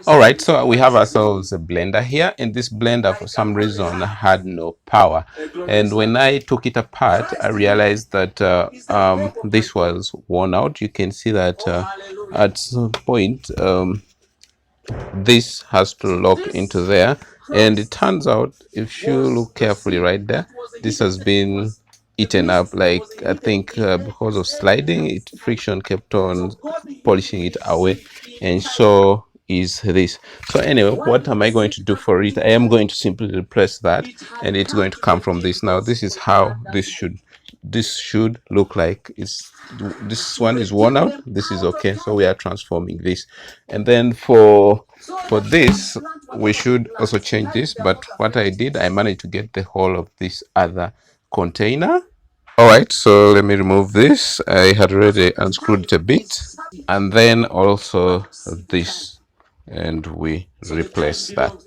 All right, so we have ourselves a blender here, and this blender for some reason had no power. And when I took it apart, I realized that this was worn out. You can see that at some point this has to lock into there, and it turns out, if you look carefully right there, this has been eaten up. Like, I think because of sliding, it friction kept on polishing it away, and so is this. So anyway, what am I going to do for it? I am going to simply replace that, and it's going to come from this. Now this is how this should look like. It's this one is worn out, this is okay, so we are transforming this. And then for this, we should also change this, but what I did, I managed to get the whole of this other container. All right, so let me remove this. I had already unscrewed it a bit, and then also this, and we replace that.